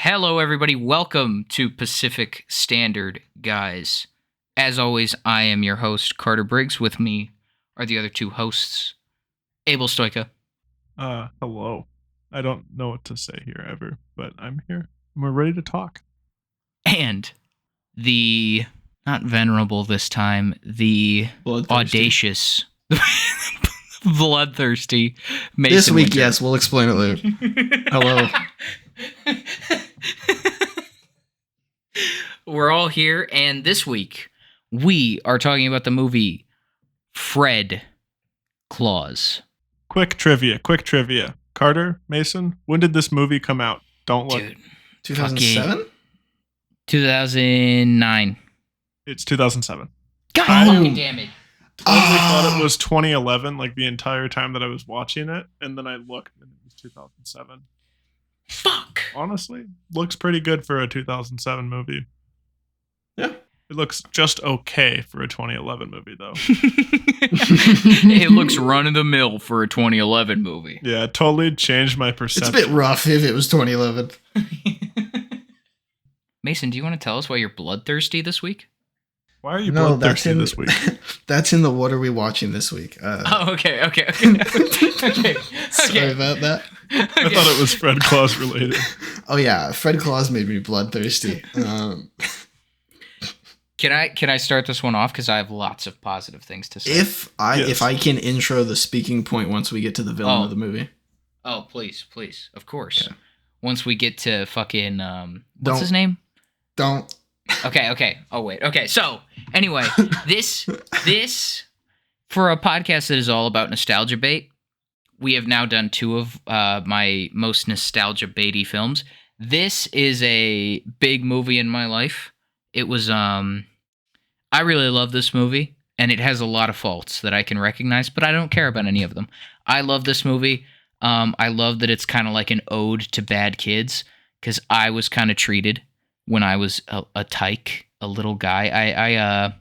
Hello, everybody. Welcome to Pacific Standard Guys. As always, I am your host, Carter Briggs. With me are the other two hosts, Abel Stoika. Hello. I don't know what to say here ever, but I'm here. And we're ready to talk. And the, not venerable this time, the audacious, bloodthirsty Mason This week, Winter. yes, we'll explain it later. Hello. We're all here, and this week we are talking about the movie Fred Claus. Quick trivia. Carter, Mason, when did this movie come out? Don't look. Dude, 2007? 2009. It's 2007. God Oh. fucking damn it. I thought it was 2011, like the entire time that I was watching it, and then I looked and it was 2007. Fuck. Honestly, looks pretty good for a 2007 movie. Yeah. It looks just okay for a 2011 movie, though. It looks run-of-the-mill for a 2011 movie. Yeah, it totally changed my It's perception. a bit rough if it was 2011. Mason, do you want to tell us why you're bloodthirsty this week? Why are you No, bloodthirsty this week? That's in the What Are We Watching This Week? Okay. Okay. Sorry about that. I thought it was Fred Claus related. Oh yeah, Fred Claus made me bloodthirsty. Can I start this one off because I have lots of positive things to say. If I can intro the speaking point once we get to the villain of the movie. Oh, please, of course. Okay. Once we get to fucking what's his name? Don't. Okay. Oh wait. Okay. So anyway, this for a podcast that is all about nostalgia bait. We have now done two of my most nostalgia baity films. This is a big movie in my life. It was I really love this movie, and it has a lot of faults that I can recognize, but I don't care about any of them. I love this movie. I love that it's kind of like an ode to bad kids, because I was kind of treated when I was a tyke, a little guy. I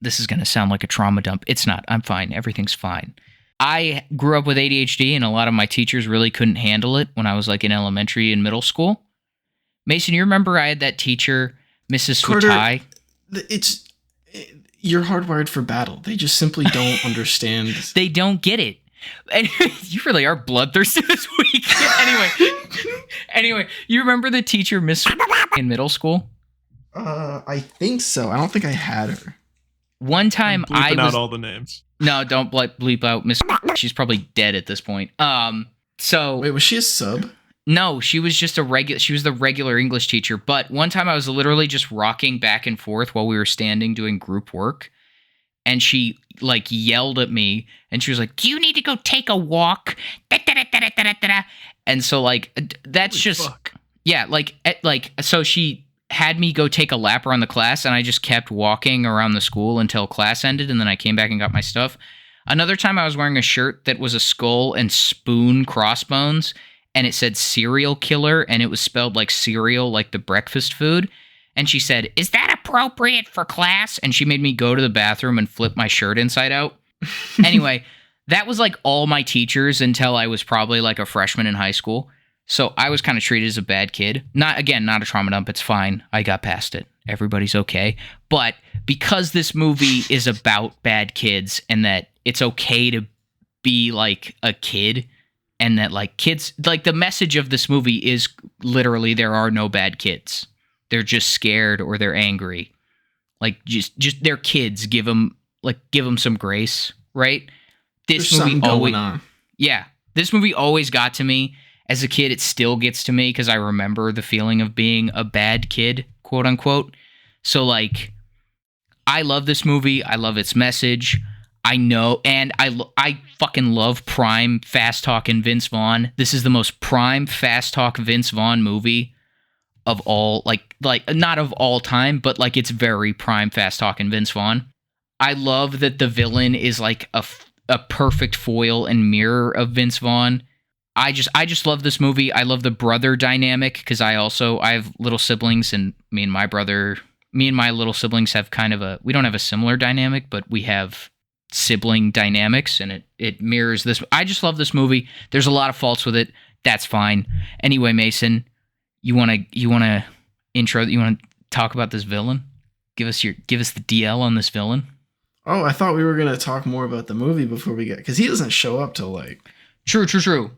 this is going to sound like a trauma dump. It's not. I'm fine. Everything's fine. I grew up with ADHD, and a lot of my teachers really couldn't handle it when I was like in elementary and middle school. Mason, you remember I had that teacher, Mrs. Carter, Swatai? You're hardwired for battle. They just simply don't understand. They don't get it. And you really are bloodthirsty this week. Anyway, you remember the teacher, Miss in middle school? I think so. I don't think I had her. One time I'm bleeping out all the names. No, don't bleep out Miss. She's probably dead at this point. So Wait, was she a sub? No, she was just she was the regular English teacher. But one time I was literally just rocking back and forth while we were standing doing group work. And she like yelled at me and she was like, "Do you need to go take a walk?" And so like, that's Holy just, fuck. yeah, so she had me go take a lap around the class and I just kept walking around the school until class ended. And then I came back and got my stuff. Another time I was wearing a shirt that was a skull and spoon crossbones. And it said serial killer, and it was spelled like cereal, like the breakfast food. And she said, "Is that appropriate for class?" And she made me go to the bathroom and flip my shirt inside out. Anyway, that was like all my teachers until I was probably like a freshman in high school. So I was kind of treated as a bad kid. Not a trauma dump. It's fine. I got past it. Everybody's okay. But because this movie is about bad kids and that it's okay to be like a kid, and that like kids, like the message of this movie is literally there are no bad kids. They're just scared or they're angry. Like just they're kids. Give them some grace, right? This There's movie something always, going on. yeah. This movie always got to me as a kid. It still gets to me because I remember the feeling of being a bad kid, quote unquote. So like, I love this movie. I love its message. I know, and I fucking love prime fast talking Vince Vaughn. This is the most prime fast talk Vince Vaughn movie of all, like not of all time, but like it's very prime fast talking Vince Vaughn. I love that the villain is like a perfect foil and mirror of Vince Vaughn. I just love this movie. I love the brother dynamic because I have little siblings, and me and my little siblings have kind of we don't have a similar dynamic, but we have sibling dynamics, and it mirrors this. I just love this movie. There's a lot of faults with it. That's fine. Anyway, Mason, You wanna intro? You wanna talk about this villain? Give us the DL on this villain. Oh, I thought we were gonna talk more about the movie before we get, because he doesn't show up till like. True. Well,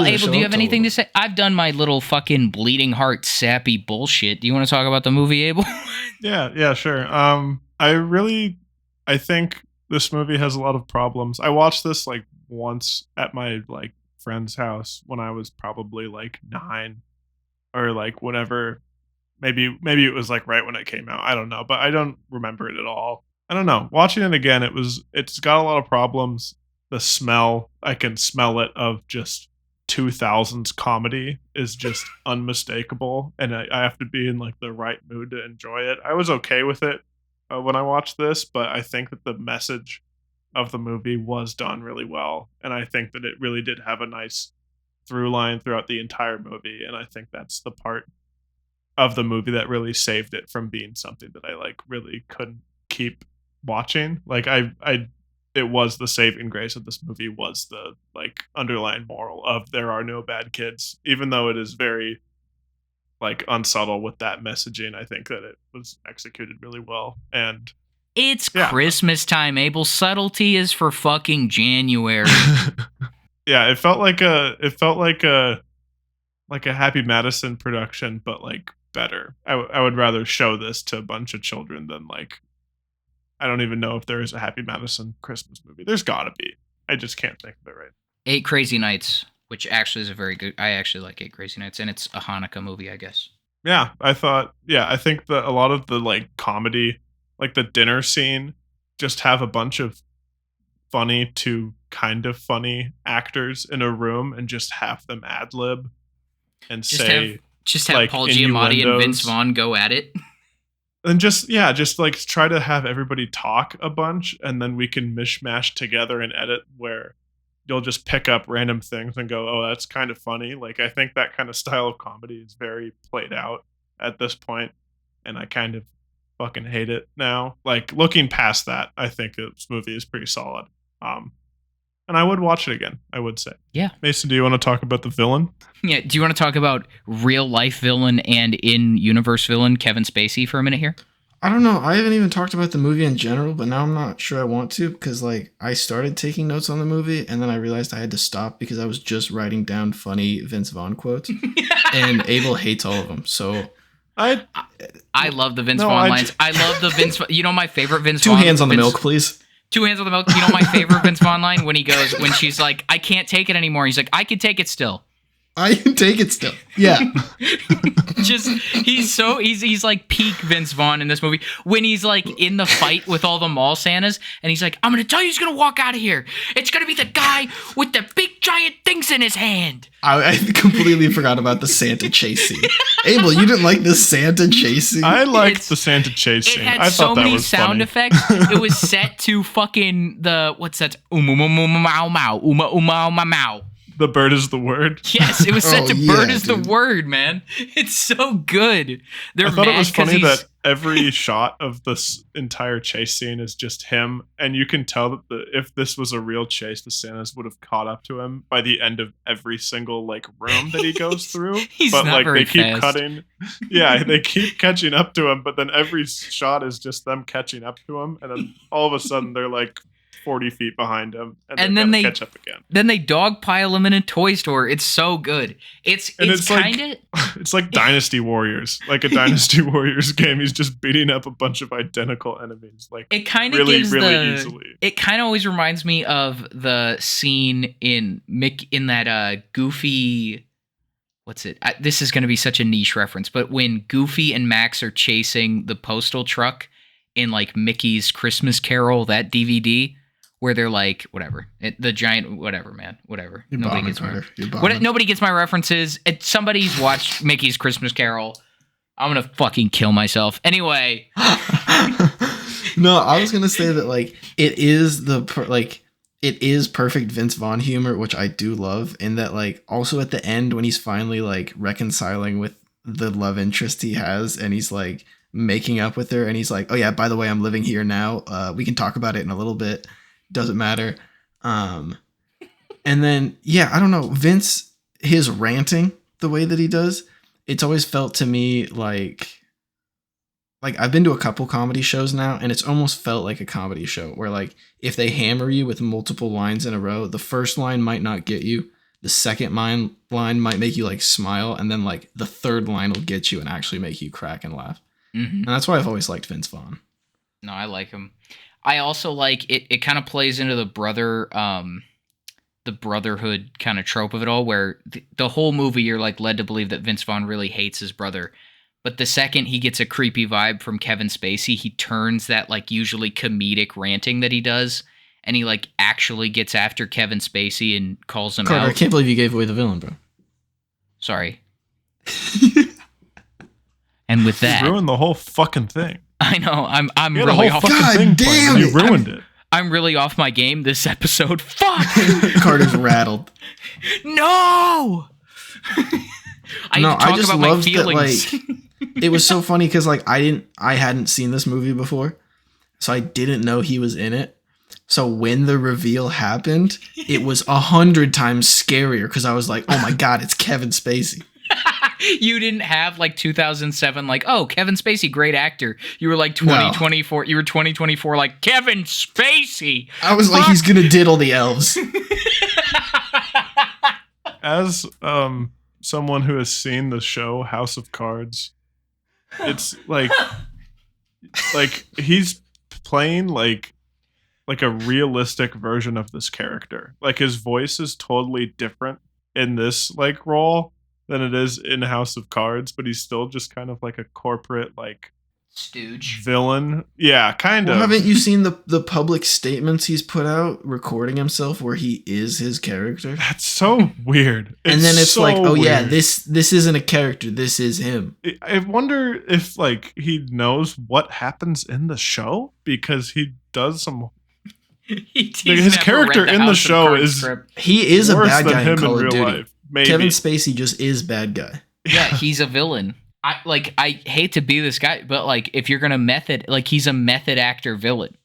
He doesn't Abel, show do you up have till- anything to say? I've done my little fucking bleeding heart sappy bullshit. Do you want to talk about the movie, Abel? Yeah, sure. I think this movie has a lot of problems. I watched this like once at my like friend's house when I was probably like 9 or like whenever. Maybe it was like right when it came out. I don't know, but I don't remember it at all. I don't know. Watching it again, it's got a lot of problems. The smell, I can smell it, of just 2000s comedy is just unmistakable, and I have to be in like the right mood to enjoy it. I was okay with it when I watched this, but I think that the message of the movie was done really well, and I think that it really did have a nice through line throughout the entire movie, and I think that's the part of the movie that really saved it from being something that I like really couldn't keep watching. Like it was the saving grace of this movie was the like underlying moral of there are no bad kids, even though it is very like unsubtle with that messaging. I think that it was executed really well. And It's Yeah. Christmas time, Abel. Subtlety is for fucking January. yeah, it felt like a Happy Madison production, but like better. I would rather show this to a bunch of children than like, I don't even know if there is a Happy Madison Christmas movie. There's gotta be. I just can't think of it right. 8 Crazy Nights, which actually is a very good. I actually like 8 Crazy Nights, and it's a Hanukkah movie, I guess. Yeah, I think that a lot of the like comedy, like the dinner scene, just have a bunch of funny to kind of funny actors in a room and just have them ad lib and Just have like, Paul Giamatti and Vince innuendos. Vaughn go at it. and just like try to have everybody talk a bunch, and then we can mishmash together and edit where you'll just pick up random things and go, oh, that's kind of funny. Like, I think that kind of style of comedy is very played out at this point, and I kind of fucking hate it now. Like, looking past that, I think this movie is pretty solid. And I would watch it again, I would say. Yeah. Mason, do you want to talk about the villain? Yeah. Do you want to talk about real life villain and in universe villain Kevin Spacey for a minute here? I don't know. I haven't even talked about the movie in general, but now I'm not sure I want to, because like I started taking notes on the movie and then I realized I had to stop because I was just writing down funny Vince Vaughn quotes, and Abel hates all of them. So I love the Vince No, Vaughn I lines. ju- I love the Vince. You know my favorite Vince. two Vaughn, hands on the Vince- milk, please. 2 hands on the milk. You know my favorite Vince Vaughn line when she's like, I can't take it anymore. He's like, I can take it still. I can take it still. Yeah. Just he's like peak Vince Vaughn in this movie when he's like in the fight with all the mall Santas, and he's like, I'm gonna tell you who's gonna walk out of here. It's gonna be the guy with the big giant things in his hand. I completely forgot about the Santa chase scene. Abel, you didn't like the Santa chase scene? I liked It's- the Santa chase It scene. had I so thought that many was sound funny. effects. It was set to fucking the what's that? Uma mau mau uma uma uma mau. The bird is the word. Yes, it was set Oh, to yeah, bird is dude. the word, man. It's so good. They're I thought it mad was 'cause funny he's- that every shot of this entire chase scene is just him, and you can tell that if this was a real chase, the Santas would have caught up to him by the end of every single like room that he goes through. He's but not like very they keep fast. cutting, yeah, they keep catching up to him. But then every shot is just them catching up to him, and then all of a sudden they're like 40 feet behind him, and And they're then gonna they- catch up again. Then they dogpile him in a toy store. It's so good. It's And it's like- kind of It's like Dynasty Warriors, like a Dynasty Warriors game. He's just beating up a bunch of identical enemies, like it kind of really, gives really the easily. it kind of always reminds me of the scene in that Goofy. What's it? This is going to be such a niche reference, but when Goofy and Max are chasing the postal truck in like Mickey's Christmas Carol, that DVD, where they're like, whatever, the giant, whatever, man, whatever. You're Nobody bombing, gets my Carter. You're bombing. nobody gets my references. Somebody's watched Mickey's Christmas Carol. I'm gonna fucking kill myself. Anyway, No, I was gonna say that like it is it is perfect Vince Vaughn humor, which I do love, and that like also at the end when he's finally like reconciling with the love interest he has, and he's like making up with her, and he's like, oh yeah, by the way, I'm living here now. We can talk about it in a little bit. Doesn't matter. And then yeah, I don't know, Vince, his ranting the way that he does it's always felt to me like I've been to a couple comedy shows now, and it's almost felt like a comedy show where like if they hammer you with multiple lines in a row, the first line might not get you, the second line might make you like smile, and then like the third line will get you and actually make you crack and laugh. Mm-hmm. And that's why I've always liked Vince Vaughn. No, I like him. I also like it. It kind of plays into the brotherhood kind of trope of it all, where the whole movie you're like led to believe that Vince Vaughn really hates his brother. But the second he gets a creepy vibe from Kevin Spacey, he turns that like usually comedic ranting that he does, and he like actually gets after Kevin Spacey and calls him Carter, out. I can't believe you gave away the villain, bro. Sorry. And with that, you ruined the whole fucking thing. I know I'm You had really a whole off. fucking God thing damn planned. it. You ruined it. I'm really off my game this episode. Fuck. Carter's rattled. No. I No, need to talk I just about my loved that, feelings. It was so funny because like I hadn't seen this movie before, so I didn't know he was in it. So when the reveal happened, it was 100 times scarier because I was like, oh my God, it's Kevin Spacey. You didn't have like 2007, like, oh, Kevin Spacey, great actor. You were like 2024. You were 2024, like Kevin Spacey. I was like, he's gonna diddle the elves. As someone who has seen the show House of Cards, it's like he's playing like a realistic version of this character. Like his voice is totally different in this like role than it is in House of Cards, but he's still just kind of like a corporate like stooge villain. Yeah, kind of. Haven't you seen the public statements he's put out recording himself where he is his character? That's so weird. And then it's so like, oh yeah, weird. this isn't a character, this is him. I wonder if like he knows what happens in the show, because he does some. His character in the show is He is a worse bad than guy him in Call in of real Duty. life. Maybe. Kevin Spacey just is bad guy. Yeah, he's a villain. I hate to be this guy, but like if you're gonna method, like he's a method actor villain.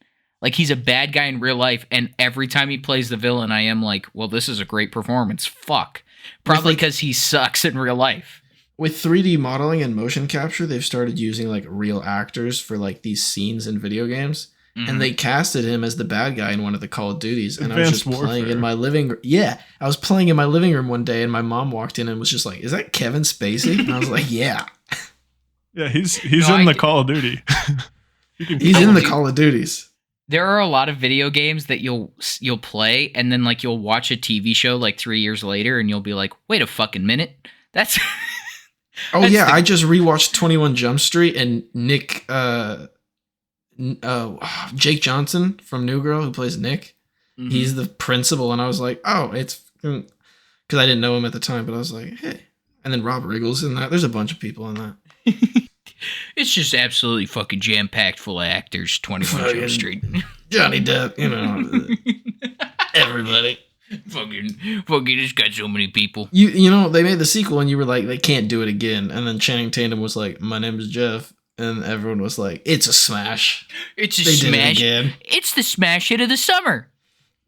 Like he's a bad guy in real life, and every time he plays the villain, I am like, well, this is a great performance. Fuck. Probably because he sucks in real life. With 3D modeling and motion capture, they've started using like real actors for like these scenes in video games. Mm-hmm. And they casted him as the bad guy in one of the Call of Duties. And Advanced I was just playing Warfare. in my living room. Yeah, I was playing in my living room one day, and my mom walked in and was just like, "Is that Kevin Spacey?" And I was like, "Yeah, Yeah, he's No, in I- the Call of Duty. You can he's kill in the him. Call of Duties." There are a lot of video games that you'll play, and then like you'll watch a TV show like 3 years later, and you'll be like, wait a fucking minute, that's. Oh That's yeah, the- I just rewatched 21 Jump Street, and Jake Johnson from New Girl, who plays Nick, Mhm. he's the principal, and I was like, oh, it's because I didn't know him at the time, but I was like, hey. And then Rob Riggle's in that. There's a bunch of people in that. It's just absolutely fucking jam packed full of actors. 21 Fucking- Jump Street. Johnny Depp, you know, everybody. fucking, it's got so many people. You know, they made the sequel, and you were like, they can't do it again. And then Channing Tatum was like, my name is Jeff. And everyone was like, it's a smash. It's a They did it smash. again. It's the smash hit of the summer.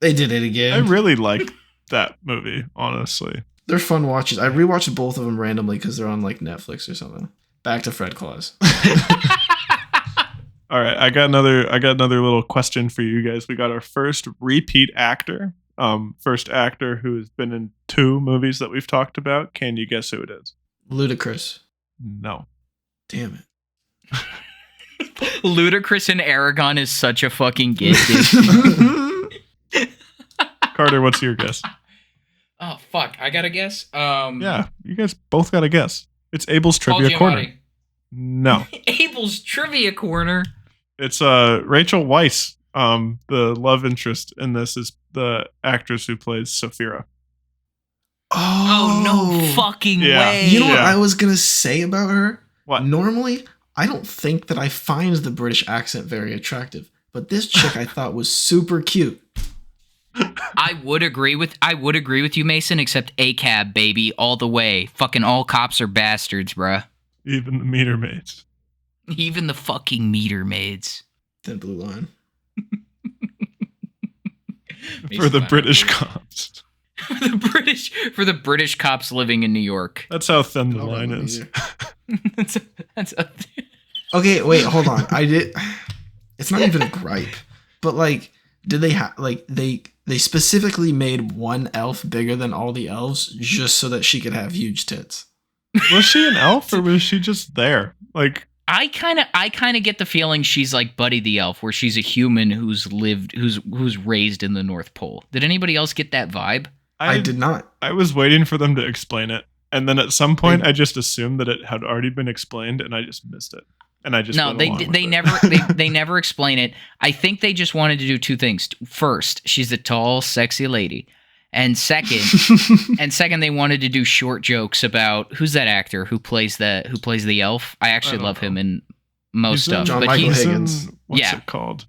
They did it I again. really like that movie, honestly. They're fun watches. I rewatched both of them randomly because they're on like Netflix or something. Back to Fred Claus. All right, I got another little question for you guys. We got our first repeat actor. First actor who has been in 2 movies that we've talked about. Can you guess who it is? Ludicrous. No. Damn it. Ludacris in Aragon is such a fucking gift. Carter, what's your guess? Oh fuck! I gotta guess. Yeah, you guys both got to guess. It's Abel's Paul Trivia Corner. Giamatti. No. Abel's Trivia Corner. It's Rachel Weisz. The love interest in this is the actress who plays Saphira. Oh no fucking Yeah. way! You know what Yeah. I was gonna say about her? What? Normally, I don't think that I find the British accent very attractive, but this chick I thought was super cute. I would agree with you, Mason. Except ACAB, baby, all the way. Fucking all cops are bastards, bruh. Even the meter maids. Even the fucking meter maids. Thin Blue Line. For the British cops. For the British cops living in New York. That's how thin I the don't line remember is. either. that's Okay, wait, hold on. It's not even a gripe, but like, did they have like they specifically made one elf bigger than all the elves just so that she could have huge tits? Was she an elf or was she just there? Like, I kind of get the feeling she's like Buddy the Elf, where she's a human who's raised in the North Pole. Did anybody else get that vibe? I did not. I was waiting for them to explain it, and then at some point I just assumed that it had already been explained, and I just missed it. And I just No, went they along with they it. never they never explain it. I think they just wanted to do two things. First, she's a tall, sexy lady, and second, they wanted to do short jokes about who's that actor who plays the elf. I actually love him in most He's in stuff, John but Michael he's Higgins. What's Yeah. it called?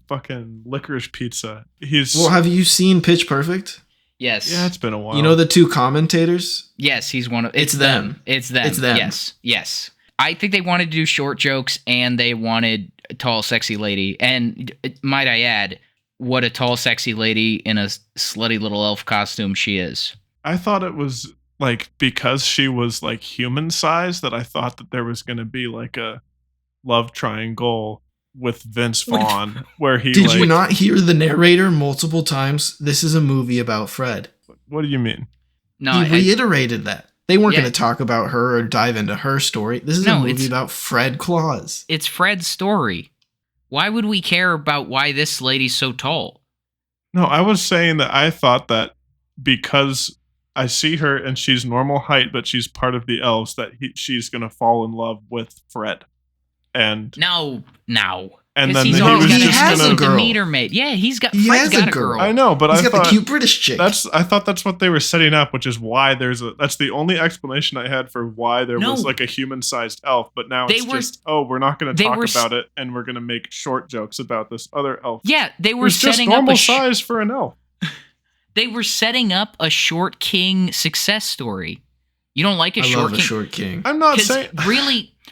Fucking Licorice Pizza. He's Well, have you seen Pitch Perfect? yes, yeah, it's been a while. You know the two commentators? yes, he's one of It's them. It's them. It's them. Yes. I think they wanted to do short jokes and they wanted a tall, sexy lady. And might I add, what a tall, sexy lady in a slutty little elf costume she is. I thought it was like because she was like human size that I thought that there was going to be like a love triangle with Vince Vaughn where he Did like, you not hear the narrator multiple times? This is a movie about Fred. What do you mean? No, He reiterated that. They weren't Yeah. going to talk about her or dive into her story. This is No, a movie it's- about Fred Claus. it's Fred's story. Why would we care about why this lady's so tall? No, I was saying that I thought that because I see her and she's normal height, but she's part of the elves, that she's going to fall in love with Fred. And No. and 'Cause then he's he always was got he a just has handsome a gonna. girl. demeanor mate. Yeah, He Fred's has got a a girl. girl. I know, but He's I got thought the cute British chick. I thought that's what they were setting up, which is why that's the only explanation I had for why there No. was like a human-sized elf. But now They it's were- just we're not going to they talk were about it, and we're going to make short jokes about this other elf. Yeah, they were Who's just setting up normal a size for an elf. they were setting up a short king success story. You don't like a I short love a king? short king. I'm not 'Cause saying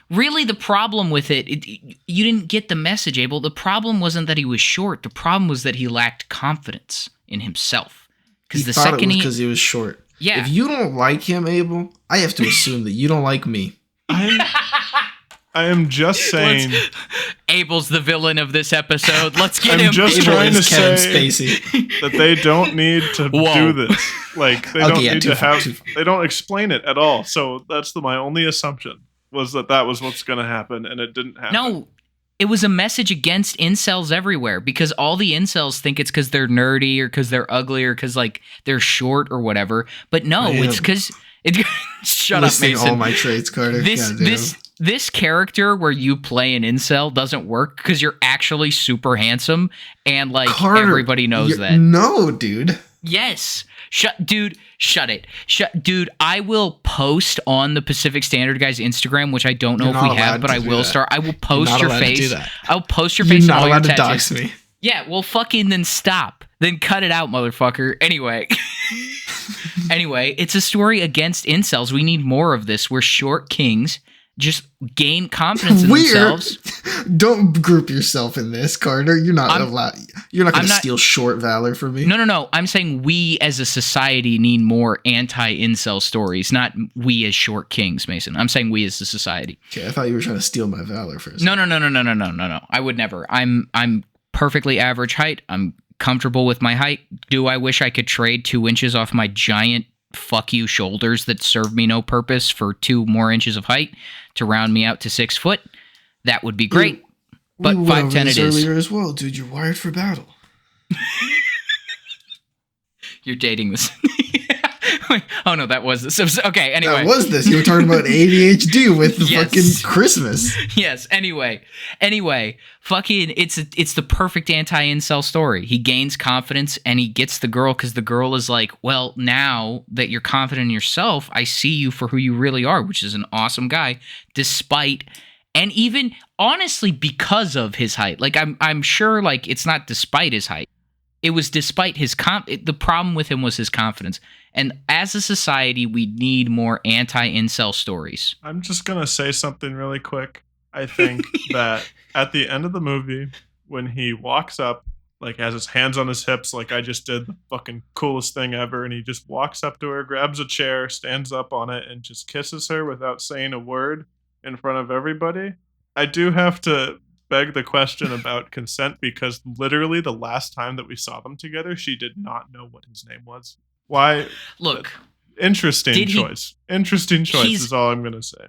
really the problem with it, you didn't get the message, Abel. The problem wasn't that he was short. The problem was that he lacked confidence in himself. He Because the thought it second was because he was short. yeah, If you don't like him, Abel, I have to assume that you don't like me. I am just saying. Abel's the villain of this episode. Let's get I'm him. just Abel trying is to Kevin say Spacey. that they don't need to Whoa. do this. Like they Okay, don't yeah, need too to far, have. too far. They don't explain it at all. So that's my only assumption was that was what's going to happen, and it didn't happen. No, it was a message against incels everywhere because all the incels think it's because they're nerdy or because they're ugly or because like they're short or whatever. But no, Man. it's because it. Shut up, Listing Mason. all my traits, Carter. Goddamn. This character where you play an incel doesn't work because you're actually super handsome and like Carter, everybody knows that. No, dude. Yes. Shut it. Dude, I will post on the Pacific Standard Guy's Instagram, which I don't know You're if we not have, allowed but to I do will that. start. I will You're post not your allowed to do face. that. I'll post your You're face and not all your allowed to tattoos. dox me. Yeah, well fucking then stop. Then cut it out, motherfucker. Anyway. Anyway, it's a story against incels. We need more of this where short kings just gain confidence in themselves. Don't group yourself in this, Carter. You're not allowed. You're not going I'm to not- steal short valor from me. No. I'm saying we as a society need more anti-incel stories, not we as short kings, Mason. I'm saying we as a society. Okay, I thought you were trying to steal my valor for a No. second. I would never. I'm perfectly average height. I'm comfortable with my height. Do I wish I could trade 2 inches off my giant fuck you shoulders that serve me no purpose for 2 more inches of height to round me out to 6 foot? That would be great. But we went over 5'10" this it is. earlier as well, dude. You're wired for battle. You're dating this. Oh no, that was this. Okay, anyway. That was this. You were talking about ADHD with the Yes. fucking Christmas. Yes. Anyway, fucking, it's the perfect anti-incel story. He gains confidence and he gets the girl because the girl is like, well, now that you're confident in yourself, I see you for who you really are, which is an awesome guy, despite, and even honestly because of his height. Like I'm sure, like it's not despite his height. It was despite his the problem with him was his confidence. And as a society, we need more anti-incel stories. I'm just gonna say something really quick. I think that at the end of the movie, when he walks up like has his hands on his hips, like I just did the fucking coolest thing ever, and he just walks up to her, grabs a chair, stands up on it, and just kisses her without saying a word in front of everybody. I do have to beg the question about consent because literally the last time that we saw them together, she did not know what his name was. Why? Look, interesting choice. Interesting choice is all I'm gonna say.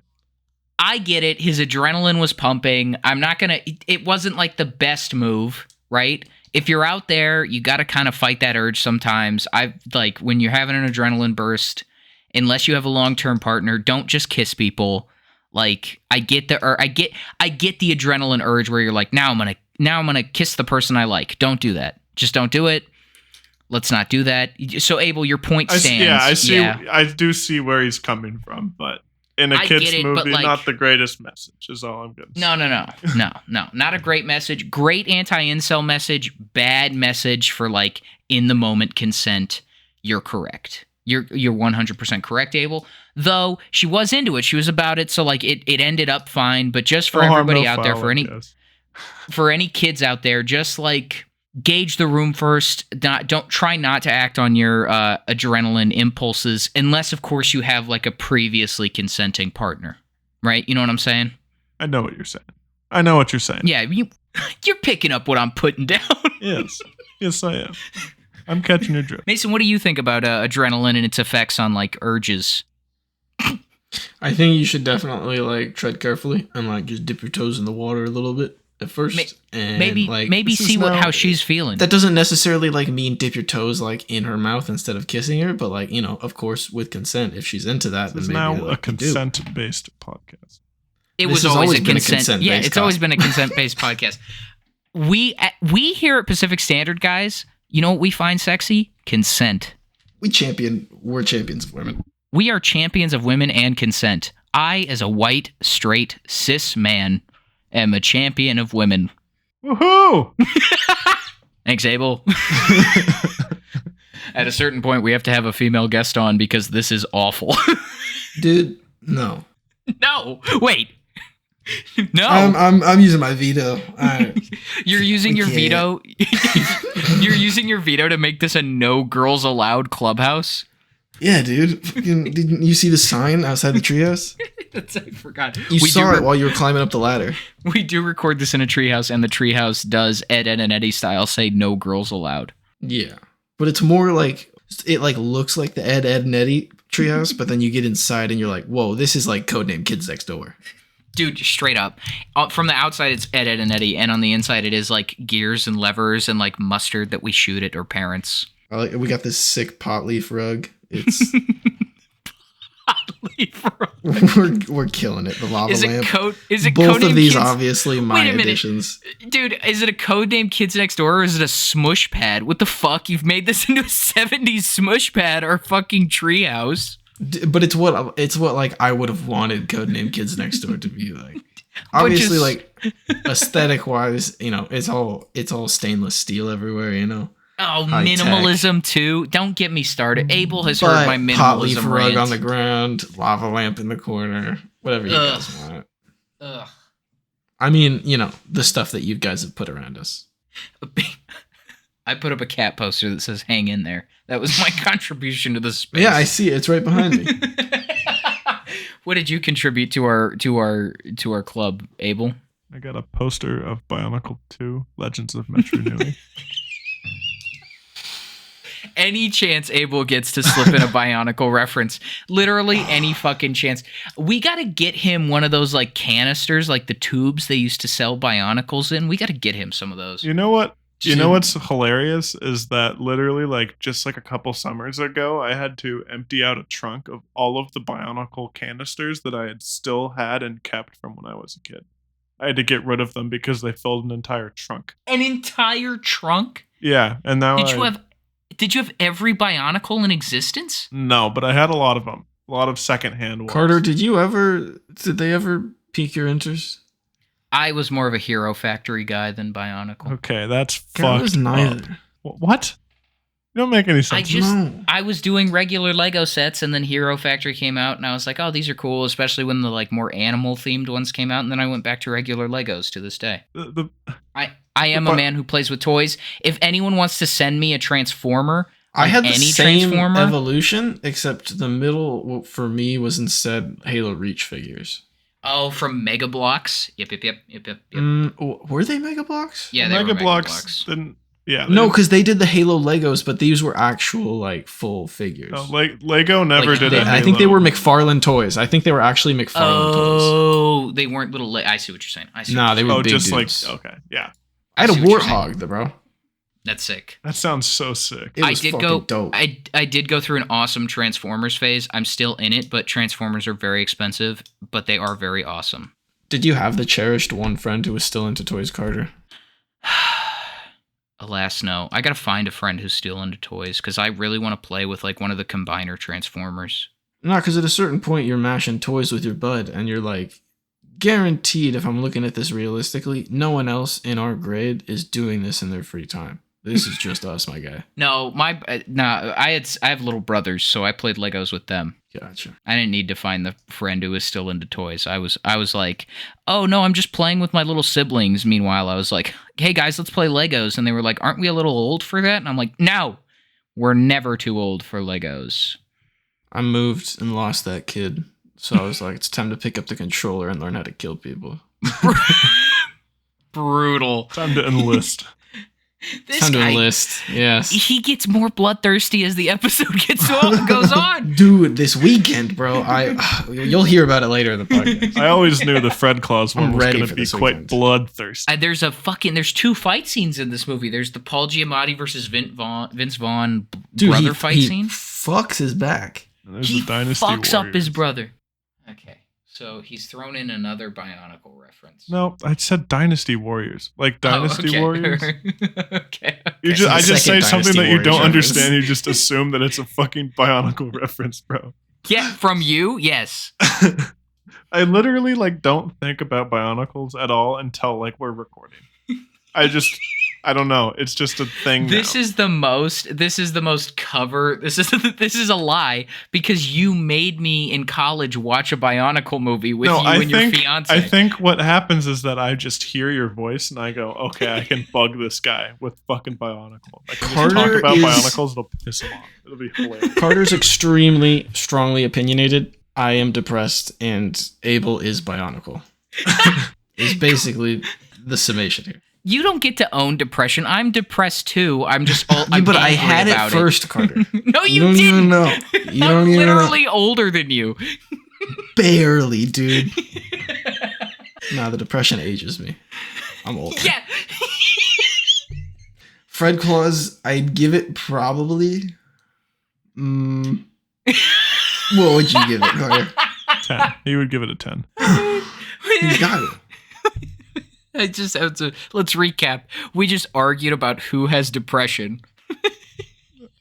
I get it. His adrenaline was pumping. I'm not gonna. It wasn't like the best move, right? If you're out there, you got to kind of fight that urge sometimes. I like when you're having an adrenaline burst. Unless you have a long-term partner, don't just kiss people. Like I get the adrenaline urge where you're like, now I'm gonna kiss the person I like. Don't do that. Just don't do it. Let's not do that. So Abel, your point stands. I see. I do see where he's coming from, but in a kids movie, like, not the greatest message is all I'm gonna say. No, not a great message. Great anti-incel message. Bad message for like in the moment consent. You're correct. You're 100% correct, Abel. Though she was into it, she was about it, so like it ended up fine. But just for everybody out there, for any kids out there, just like gauge the room first. Don't try not to act on your adrenaline impulses, unless of course you have like a previously consenting partner, right? You know what I'm saying? I know what you're saying. Yeah, you're picking up what I'm putting down. Yes, I am. I'm catching your drift. Mason, what do you think about adrenaline and its effects on like urges? I think you should definitely like tread carefully and like just dip your toes in the water a little bit at first, and maybe see how she's feeling. That doesn't necessarily like mean dip your toes like in her mouth instead of kissing her, but like, you know, of course, with consent, if she's into that, this then is maybe now a consent-based podcast. It was always a consent. Yeah, it's always been a consent-based podcast. We here at Pacific Standard, guys, you know what we find sexy? Consent. We're champions of women. We are champions of women and consent. I, as a white, straight, cis man, am a champion of women. Woohoo! Thanks, Abel. At a certain point, we have to have a female guest on because this is awful. Dude, no. No, wait. No. I'm using my veto. You're using your veto. You're using your veto to make this a no girls allowed clubhouse? Yeah, dude. Didn't you see the sign outside the treehouse? I forgot. You saw it while you were climbing up the ladder. We do record this in a treehouse, and the treehouse does Ed, and Eddie style say no girls allowed. Yeah. But it's more like, it like looks like the Ed, and Eddie treehouse, but then you get inside and you're like, whoa, this is like codename Kids Next Door. Dude, straight up. From the outside, it's Ed, and Eddie, and on the inside, it is like gears and levers and like mustard that we shoot at our parents. We got this sick pot leaf rug. It's pot leaf rug. We're killing it. The lava lamp. Is it both of these kids? Obviously my additions. Dude, is it a code name Kids Next Door or is it a smush pad? What the fuck? You've made this into a 70s smush pad or fucking treehouse. But it's what like I would have wanted codename Kids Next Door to be like. Obviously, like aesthetic wise, you know, it's all stainless steel everywhere, you know. Oh, minimalism too. Don't get me started. Abel has heard my minimalism pot leaf rug rant. on the ground, lava lamp in the corner, whatever you guys want. Ugh. I mean, you know, the stuff that you guys have put around us. I put up a cat poster that says "Hang in there." That was my contribution to the space. Yeah, I see it. It's right behind me. What did you contribute to our club, Abel? I got a poster of Bionicle 2: Legends of Metro Nui. Any chance Abel gets to slip in a Bionicle reference, literally any fucking chance. We got to get him one of those like canisters, like the tubes they used to sell Bionicles in. We got to get him some of those. You know what? You know what's hilarious is that literally like just like a couple summers ago, I had to empty out a trunk of all of the Bionicle canisters that I had still had and kept from when I was a kid. I had to get rid of them because they filled an entire trunk. An entire trunk? Yeah, and now Did you have every Bionicle in existence? No, but I had a lot of them. A lot of secondhand ones. Carter, did they ever pique your interest? I was more of a Hero Factory guy than Bionicle. Okay, that's fucked I was neither. Up. What? You don't make any sense. I was doing regular Lego sets, and then Hero Factory came out, and I was like, oh, these are cool, especially when the like more animal-themed ones came out, and then I went back to regular Legos to this day. I am a man who plays with toys. If anyone wants to send me a Transformer, I had the any same Transformer, evolution, except the middle for me was instead Halo Reach figures. Oh, from Mega Bloks. Yep. Were they Mega Bloks? Yeah, they Mega were Bloks didn't. Yeah. No, because they did the Halo Legos, but these were actual like full figures. No, Lego never Like, did they- a Halo. I think they were McFarlane toys. I think they were actually McFarlane toys. Oh, they weren't little. I see what you're saying. Nah, they were big just dudes. like okay, yeah. I had a see what you're saying. warthog, bro. That's sick. That sounds so sick. It was fucking dope. I did go through an awesome Transformers phase. I'm still in it, but Transformers are very expensive, but they are very awesome. Did you have the cherished one friend who was still into toys, Carter? Alas, no. I gotta find a friend who's still into toys because I really want to play with like one of the combiner Transformers. No, because at a certain point you're mashing toys with your bud, and you're like, guaranteed, if I'm looking at this realistically, no one else in our grade is doing this in their free time. This is just us, my guy. No, I have little brothers, so I played Legos with them. Gotcha. I didn't need to find the friend who was still into toys. I was like, oh no, I'm just playing with my little siblings. Meanwhile, I was like, hey guys, let's play Legos. And they were like, aren't we a little old for that? And I'm like, no, we're never too old for Legos. I moved and lost that kid. So I was like, it's time to pick up the controller and learn how to kill people. Brutal. Time to enlist. This Time to guy, enlist. Yes. he gets more bloodthirsty as the episode goes on. Dude, this weekend, bro. You'll hear about it later in the podcast. I always knew the Fred Claus one I'm was ready going for to be this quite weekend. bloodthirsty. There's two fight scenes in this movie. There's the Paul Giamatti versus Vince Vaughn Dude, brother fight he scene. fucks his back. And there's He the Dynasty fucks up his Warriors. brother. Okay, so he's thrown in another Bionicle reference. No, I said Dynasty Warriors, like Dynasty okay. Warriors. okay. You just, I The just say second something Dynasty that you don't Warriors understand. You just assume that it's a fucking Bionicle reference, bro. Yeah, from you, yes. I literally like don't think about Bionicles at all until like we're recording. I don't know. It's just a thing. This now. is the most cover. This is a lie because you made me in college watch a Bionicle movie with you and your fiance. I think what happens is that I just hear your voice and I go, okay, I can bug this guy with fucking Bionicle. I can just talk about Bionicles. It'll piss him off. It'll be hilarious. Carter's extremely strongly opinionated. I am depressed, and Abel is Bionicle. It's basically the summation here. You don't get to own depression. I'm depressed too. I'm just all. Yeah, but I had it first, Carter. No, you don't didn't. even know. You I'm don't even know. literally older than you. Barely, dude. Nah, the depression ages me. I'm old. Yeah. Fred Claus, I'd give it probably. What would you give it, Carter? 10. He would give it a 10. He's got it. I just have to. Let's recap. We just argued about who has depression.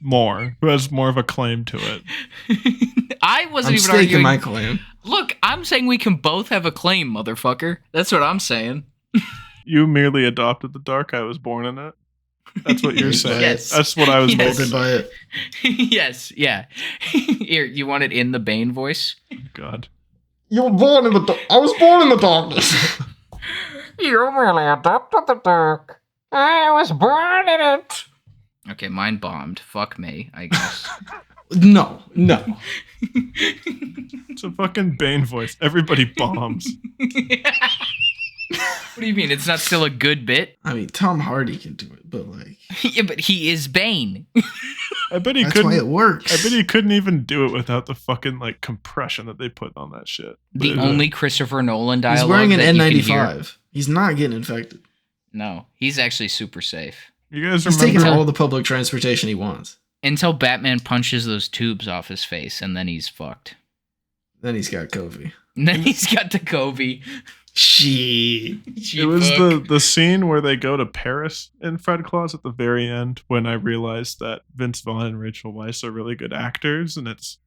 Who has more of a claim to it. I wasn't I'm even staking arguing. my claim. Look, I'm saying we can both have a claim, motherfucker. That's what I'm saying. You merely adopted the dark. I was born in it. That's what you're saying. Yes. That's what I was Yes. molded by. By it. Yes, yeah. Here, you want it in the Bane voice? God. You were born in the. I was born in the darkness. You really adopted the dark. I was born in it. Okay, mine bombed. Fuck me, I guess. No. It's a fucking Bane voice. Everybody bombs. What do you mean? It's not still a good bit? I mean, Tom Hardy can do it, but like. Yeah, but he is Bane. I bet he That's couldn't. why it works. I bet he couldn't even do it without the fucking like compression that they put on that shit. The But, only Christopher Nolan dialogue. He's wearing an that you can hear- N95. He's not getting infected. No, he's actually super safe. you guys He's taking remember? all the public transportation he wants. Until Batman punches those tubes off his face, and then he's fucked. Then he's got Kobe. And then he's got the Kobe. She. It was the scene where they go to Paris in Fred Claus at the very end when I realized that Vince Vaughn and Rachel Weisz are really good actors, and it's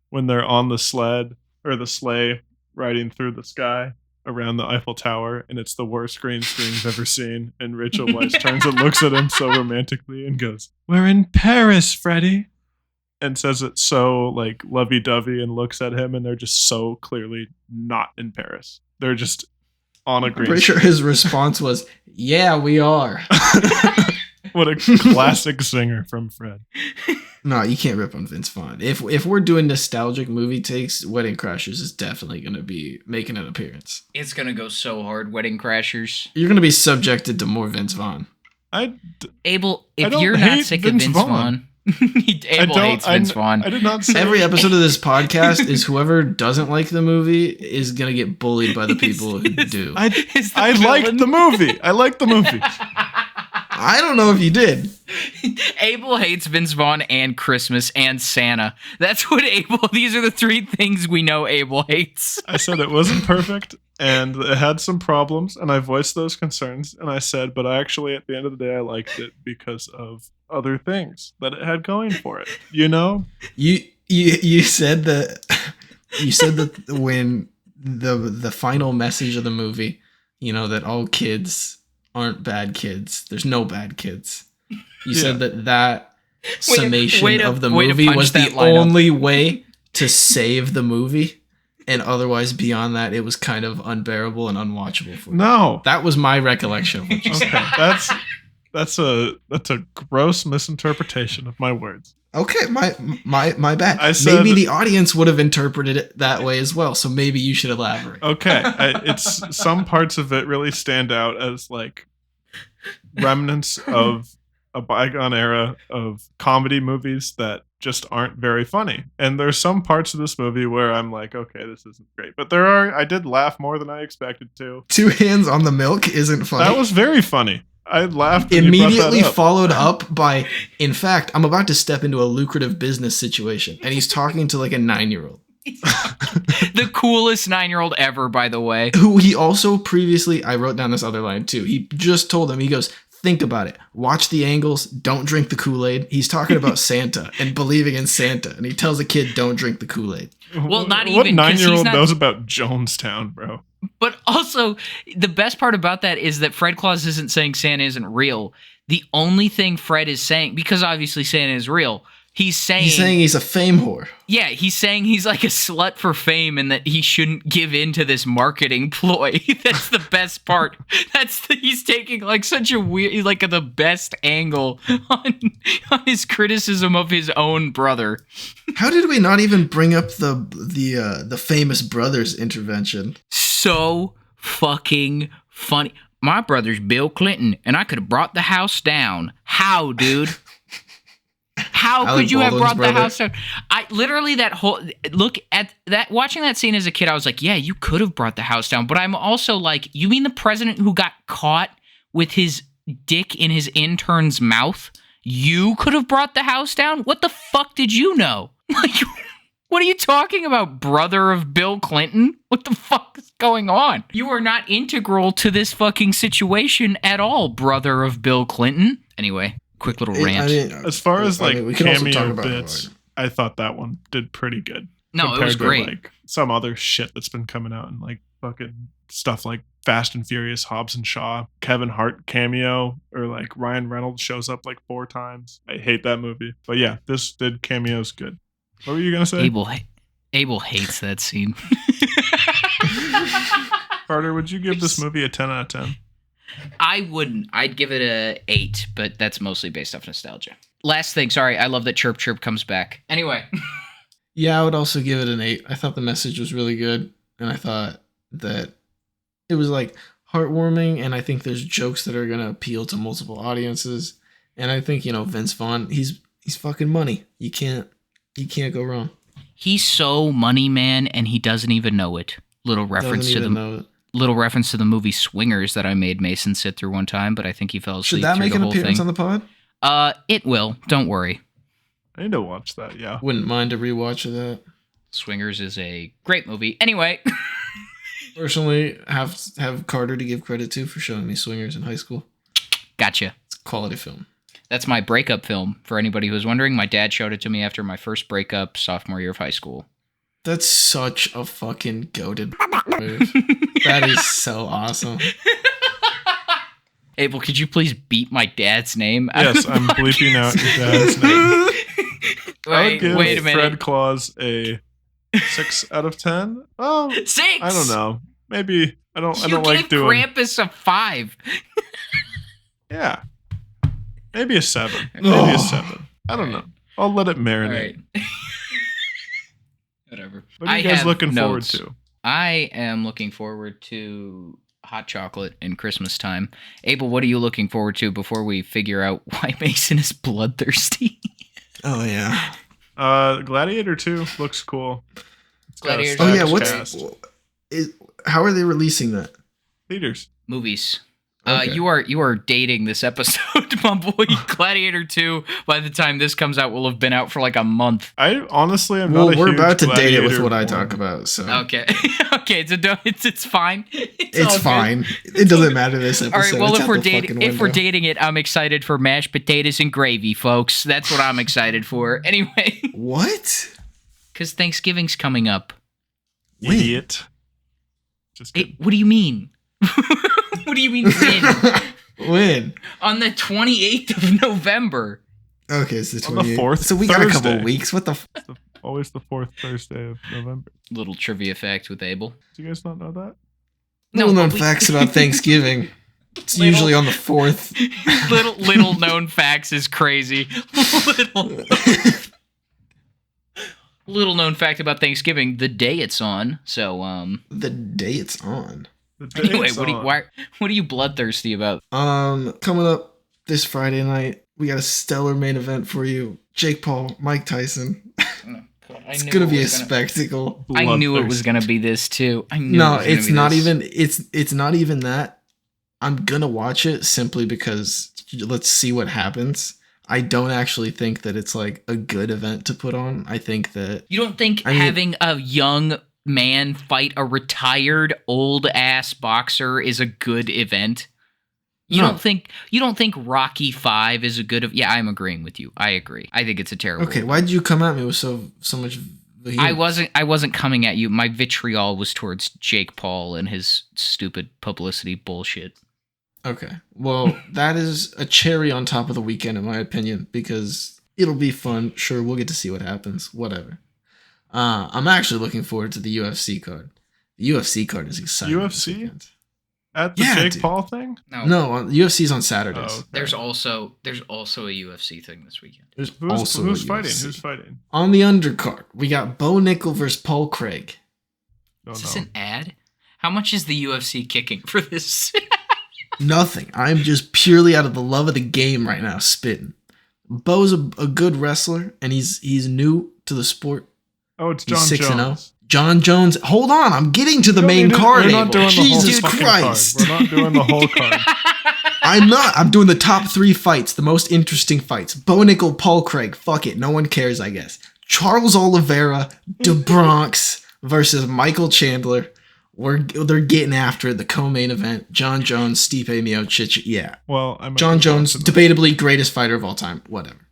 when they're on the sled or the sleigh riding through the sky around the Eiffel Tower, and it's the worst green screen you've ever seen. And Rachel Weisz turns and looks at him so romantically and goes, "We're in Paris, Freddie," and says it so like lovey-dovey and looks at him, and they're just so clearly not in Paris. They're just on a I'm green pretty sure his response was, Yeah, we are. What a classic singer from Fred. No, you can't rip on Vince Vaughn. If we're doing nostalgic movie takes, Wedding Crashers is definitely going to be making an appearance. It's gonna go so hard, Wedding Crashers. You're going to be subjected to more Vince Vaughn. Abel, I if don't you're not hate sick Vince of Vince Vaughn, Abel hates Vince Vaughn. I did not say Every episode of this podcast is whoever doesn't like the movie is going to get bullied by the people who do. I liked the movie. I liked the movie. I don't know if you did. Abel hates Vince Vaughn and Christmas and Santa. That's what Abel. These are the three things we know Abel hates. I said it wasn't perfect and it had some problems, and I voiced those concerns. And I said, but actually, at the end of the day, I liked it because of other things that it had going for it. You know, You said that when the final message of the movie, you know, that all kids aren't bad kids. There's no bad kids. You said that summation of the movie was the only way to save the movie, and otherwise beyond that, it was kind of unbearable and unwatchable for me. no. That was my recollection of what you said. Okay, that's a gross misinterpretation of my words. Okay, my bad. I said- maybe the audience would have interpreted it that way as well, so maybe you should elaborate. Okay, it's some parts of it really stand out as like remnants of a bygone era of comedy movies that just aren't very funny. And there's some parts of this movie where I'm like, okay, this isn't great. But I did laugh more than I expected to. Two Hands on the Milk isn't funny. That was very funny. I laughed when you brought Immediately that up. followed up by, in fact, I'm about to step into a lucrative business situation. And he's talking to like a 9-year-old. The coolest 9-year-old ever, by the way. Who he also previously, I wrote down this other line too. He just told him, he goes, think about it. Watch the angles. Don't drink the Kool-Aid. He's talking about Santa and believing in Santa. And he tells a kid, don't drink the Kool-Aid. Well, not What even, 'cause he's 9-year-old not- knows about Jonestown, bro? But also, the best part about that is that Fred Claus isn't saying Santa isn't real. The only thing Fred is saying, because obviously Santa is real, he's saying he's a fame whore. yeah, he's saying he's like a slut for fame and that he shouldn't give in to this marketing ploy. That's the best part. He's taking like such a weird, like the best angle on his criticism of his own brother. How did we not even bring up the famous brothers intervention? So fucking funny. My brother's Bill Clinton, and I could have brought the house down. How, dude? How Alec could you have Baldwin's brought brother. the house down? I literally look at that. Watching that scene as a kid, I was like, yeah, you could have brought the house down. But I'm also like, you mean the president who got caught with his dick in his intern's mouth? You could have brought the house down? What the fuck did you know? Like, what are you talking about, brother of Bill Clinton? What the fuck is going on? You are not integral to this fucking situation at all, brother of Bill Clinton. Anyway, quick little rant. As far as like we can also talk cameo about bits, I thought that one did pretty good. No, it was great. To, like, some other shit that's been coming out and like fucking stuff like Fast and Furious, Hobbs and Shaw, Kevin Hart cameo, or like Ryan Reynolds shows up like 4 times. I hate that movie, but yeah, this did cameos good. What were you gonna say? Abel hates that scene. Carter, would you give this movie a 10 out of 10? I wouldn't. I'd give it a 8, but that's mostly based off nostalgia. Last thing, sorry, I love that Chirp Chirp comes back. Anyway. Yeah, I would also give it an 8. I thought the message was really good, and I thought that it was like heartwarming, and I think there's jokes that are gonna appeal to multiple audiences. And I think, you know, Vince Vaughn, he's fucking money. You can't go wrong. He's so money man, and he doesn't even know it. Little reference to the movie Swingers that I made Mason sit through one time, but I think he fell asleep. Should that through make the an whole appearance thing. on the pod? It will. Don't worry. I need to watch that, yeah. Wouldn't mind a rewatch of that. Swingers is a great movie. Anyway. Personally, have Carter to give credit to for showing me Swingers in high school. Gotcha. It's a quality film. That's my breakup film. For anybody who's wondering, my dad showed it to me after my first breakup, sophomore year of high school. That's such a fucking goated move. That is so awesome. Abel, could you please beat my dad's name? Yes, I'm bleeping out your dad's name. I would give wait a minute. Fred Claus a 6 out of 10. Oh, 6. I don't know. Maybe I don't You like gave doing. Krampus a 5. Yeah. Maybe a 7. Maybe Oh. a 7. I don't know. I'll let it All marinate. right. Whatever. What are you guys looking forward to? I am looking forward to hot chocolate in Christmas time. Abel, what are you looking forward to before we figure out why Mason is bloodthirsty? Oh yeah. Gladiator 2 looks cool. It's got a Gladiator Oh yeah. stacked What's cast. how are they releasing that? Theaters? Movies. Okay. You are dating this episode, my boy. Gladiator 2, by the time this comes out, will have been out for like a month. I honestly am Well, not a we're huge about to date it with Gladiator what I one. talk about, so Okay. Okay, it's fine. it's all good. fine. It doesn't matter this episode. All right, well, It's if out we're the dating, fucking if we're window. dating it, I'm excited for mashed potatoes and gravy, folks. That's what I'm excited for. Anyway, What? because Thanksgiving's coming up. When? Idiot. Just kidding. What do you mean? What do you mean when? When? On the 28th of November. Okay, it's the On the 28th. 4th So we got a couple Thursday. weeks. What the? Always the 4th Thursday of November. Little trivia fact with Abel. Do you guys not know that? Little known but we- facts about Thanksgiving. It's Little- usually on the 4th. little known facts is crazy. Little known fact about Thanksgiving: the day it's on. So The day it's on. The day anyway, it's what on. are you bloodthirsty about? Coming up this Friday night, we got a stellar main event for you. Jake Paul, Mike Tyson. It's gonna be a spectacle. I knew it was Bloodthirsty. gonna be this too. I knew. No, it was gonna it's be not this. even. It's not even that. I'm gonna watch it simply because let's see what happens. I don't actually think that it's like a good event to put on. I think that You don't think I mean- having a young man fight a retired old ass boxer is a good event? You No. don't think Rocky 5 is a good yeah, I'm agreeing with you. I agree. I think it's a terrible. okay. event. Why did you come at me with so much? vehemence? I wasn't coming at you. My vitriol was towards Jake Paul and his stupid publicity bullshit. Okay. Well, that is a cherry on top of the weekend, in my opinion, because it'll be fun. Sure, we'll get to see what happens. Whatever. I'm actually looking forward to the UFC card. The UFC card is exciting. this UFC? weekend. At the Yeah, Jake dude. Paul thing? No, UFC's on Saturdays. Oh, okay. There's also a UFC thing this weekend. There's Who's also who's a fighting? UFC. Who's fighting? On the undercard, we got Bo Nickel versus Paul Craig. Don't Is this know. an ad? How much is the UFC kicking for this? Nothing. I'm just purely out of the love of the game right now, spitting. Bo's a good wrestler, and he's new to the sport. Oh, it's He's John 6-0. Jones. John Jones. Hold on, I'm getting to the You don't main need to- card. We're not Abel. doing the whole Jesus fucking Christ. card. We're not doing the whole card. I'm not. I'm doing the top 3 fights, the most interesting fights. Bo Nickel, Paul Craig. Fuck it. No one cares, I guess. Charles Oliveira, DeBronx versus Michael Chandler. They're getting after it. The co-main event. John Jones, Stipe Miocic. Yeah. Well, I might John be Jones, watching debatably greatest fighter of all time. Whatever.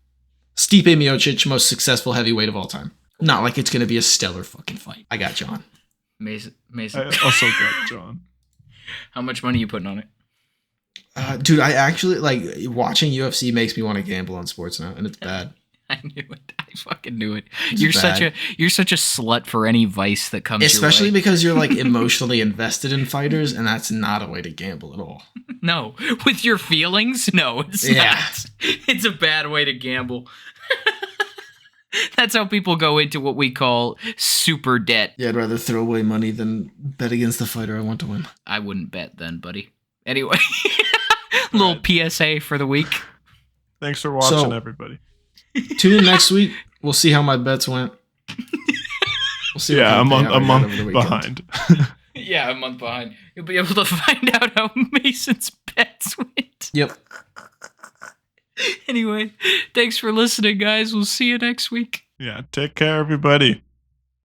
Stipe Miocic, most successful heavyweight of all time. Not like it's going to be a stellar fucking fight. I got John. Mason, that. I also got John. how much money are you putting on it? Dude, I actually, like, watching UFC makes me want to gamble on sports now, and it's bad. I knew it. I fucking knew it. It's You're bad. such a slut for any vice that comes Especially your way. because you're, like, emotionally invested in fighters, and that's not a way to gamble at all. No, with your feelings, no, it's Yeah. not. It's a bad way to gamble. That's how people go into what we call super debt. Yeah, I'd rather throw away money than bet against the fighter I want to win. I wouldn't bet then, buddy. Anyway, little PSA for the week. Thanks for watching, So- everybody. Tune in next week. We'll see how my bets went. We'll see what Yeah, kind a of month, payout I a got month over the weekend. behind. Yeah, a month behind. You'll be able to find out how Mason's bets went. Yep. Anyway, thanks for listening, guys. We'll see you next week. Yeah, take care, everybody.